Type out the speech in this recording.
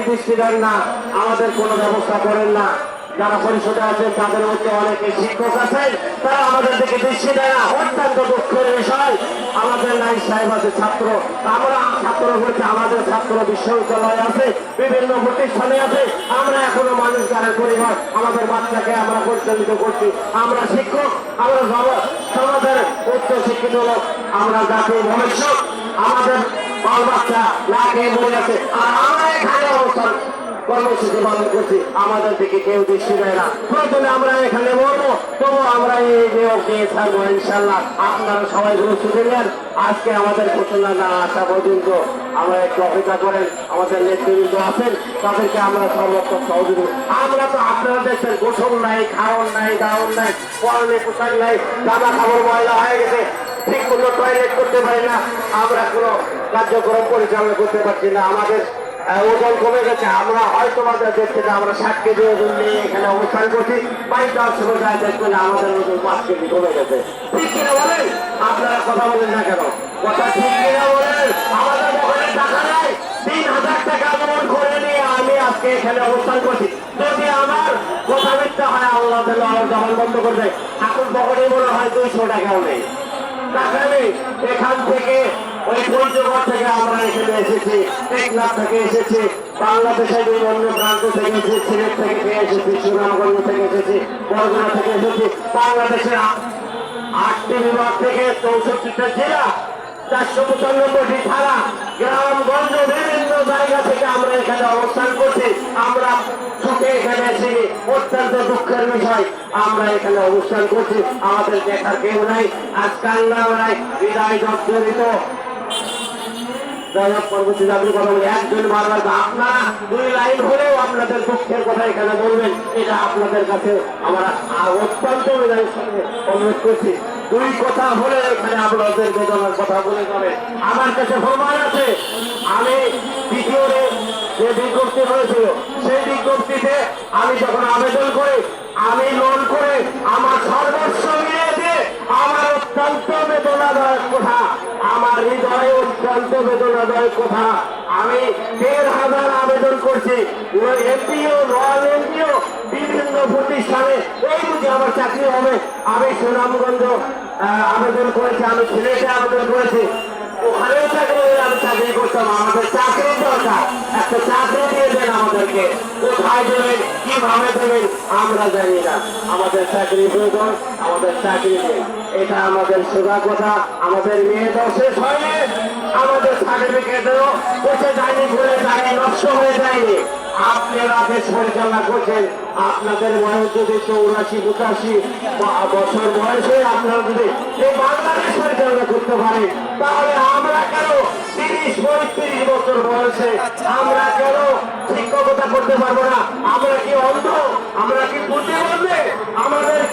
দৃষ্টি দেন না, আমাদের কোনো ব্যবস্থা করেন না। যারা পরিষদে আছেন তাদের মধ্যে অনেকে শিক্ষক আছেন, তারা আমাদের দিকে দৃষ্টি দেয় না। অত্যন্ত দুঃখের বিষয়, আমাদের নাই সাহেব আছে ছাত্র, আমরা ছাত্র বলছি, আমাদের ছাত্র বিশ্ববিদ্যালয় আছে, বিভিন্ন প্রতিষ্ঠানে আছে, আমরা এখনো মানুষ যারা পরিবার, আমাদের বাচ্চাকে আমরা পরিচালিত করছি। আমরা শিক্ষক, আমরা সমাজের উচ্চ শিক্ষিত লোক, আমরা জাতির ভবিষ্যৎ, আমাদের বাল বাচ্চা না খেয়ে মরে গেছে, আর আমরা এখানে অবস্থান কর্মসূচি পালন করছি, আমাদের দিকে কেউ দৃষ্টি দেয় না। প্রয়োজনে আমরা এখানে মরবো, তবু আমরা এই নিয়োগ দিয়ে থাকবো ইনশাল্লাহ। আপনারা সবাই প্রস্তুতি নেন। আজকে আমাদের ঘোষণা না আসা পর্যন্ত আমরা একটু অপেক্ষা করেন। আমাদের নেতৃবৃন্দ আছেন, তাদেরকে আমরা সর্বোত্তম সহযোগিতা। আমরা তো আপনারা দেখছেন, গোসল নাই, খাওয়ার নাই, দাওয়ার নাই, পরনে পোশাক নাই, জামা কাপড় ময়লা হয়ে গেছে, ঠিক মতো টয়লেট করতে পারি না, আমরা কোনো কার্যক্রম পরিচালনা করতে পারছি না। আমাদের ওজন কমে গেছে, আমরা হয়তো দেখছি না, আমরা 60 কেজি ওজন নিয়ে এখানে অবস্থান করছি, বাড়িতে সময় যায় দেখবেন আমাদের ওজন 5 কেজি কমে গেছে। ঠিক কিনা বলেন? আপনারা কথা বলেন না কেন? কথা ঠিক কিনা বলেন? আমাদের দোকানে টাকা নাই, 3000 টাকা লোন করে নিয়ে আমি আজকে এখানে অবস্থান করছি। যদি আমার কথা মিথ্যা হয়, আল্লাহ তাআলা আমার জবান বন্ধ করে দেয়। এখন পকেটে মনে হয় 200 টাকাও নেই, টাকা নেই। এখান থেকে ওই পঞ্চগড় থেকে আমরা এখানে এসেছি, টেকনাফ থেকে এসেছি, বাংলাদেশের বিভিন্ন প্রান্ত থেকে এসেছি, সিলেট থেকে এসেছি, সুনামগঞ্জ থেকে এসেছি, বরগুনা থেকে এসেছি, বাংলাদেশের 8টি বিভাগ থেকে 64টা জেলা, 495টি থানা, গ্রামগঞ্জ, বিভিন্ন জায়গা থেকে আমরা এখানে অবস্থান করছি। আমরা ছুটে এখানে এসে অত্যন্ত দুঃখের বিষয়, আমরা এখানে অবস্থান করছি, আমাদের দেখার কেউ নাই, আজ কান্না নাই, হৃদয় জর্জরিত। পরবর্তী আপনি কথা বলি, একজন বারবার আপনারা 2 লাইন হলেও আপনাদের দুঃখের কথা এখানে বলবেন, এটা আপনাদের কাছে আমরা অত্যন্ত হৃদয়ের সঙ্গে অনুরোধ করছি। 2 কথা হলে এখানে আপনাদের বেদনার কথা বলে যাবে। আমার কাছে প্রমাণ আছে, আমি দ্বিতীয় যে বিজ্ঞপ্তি হয়েছিল, সেই বিজ্ঞপ্তিতে আমি যখন আবেদন করি, আমি লোন করে আমার সর্বস্ব মিলিয়ে দিয়ে আমার অত্যন্ত বেদনাদায়ক কথা, আমার হৃদয়ে অত্যন্ত বেদনাদায়ক কথা, আমি 1500 আবেদন করছি, এমপিও, নন এমপিও, বিভিন্ন প্রতিষ্ঠানে, এই বুঝে আমার চাকরি হবে। আমি সুনামগঞ্জ আবেদন করেছি, আমি সিলেটে আবেদন করেছি, ওখানেও চাকরি হলে আমি চাকরি করতাম। আমাদের চাকরি দরকার, একটা চাকরি দিয়ে দেন আমাদেরকে। কোথায় দেবেন, কিভাবে দেবেন আমরা জানি না, আমাদের চাকরি প্রয়োজন, আমাদের চাকরি দেন। এটা আমাদের সোজা কথা। আমাদের মেয়েটাও শেষ হয়নি, আমাদের সার্টিফিকেটও বসে যায়নি, ভুলে যায়নি, নষ্ট হয়ে যায়নি। আপনারা দেশ পরিচালনা করছেন, আপনাদের বয়স যদি 84-85 বছর বয়সে আপনারা যদি এই বাংলাদেশ পরিচালনা করতে পারেন, তাহলে আমরা কেন 30-35 বছর বয়সে আমরা কেন শিক্ষকতা করতে পারবো না? আমরা কি অন্ধ? আমরা কি বুঝতে পারবে? আমাদের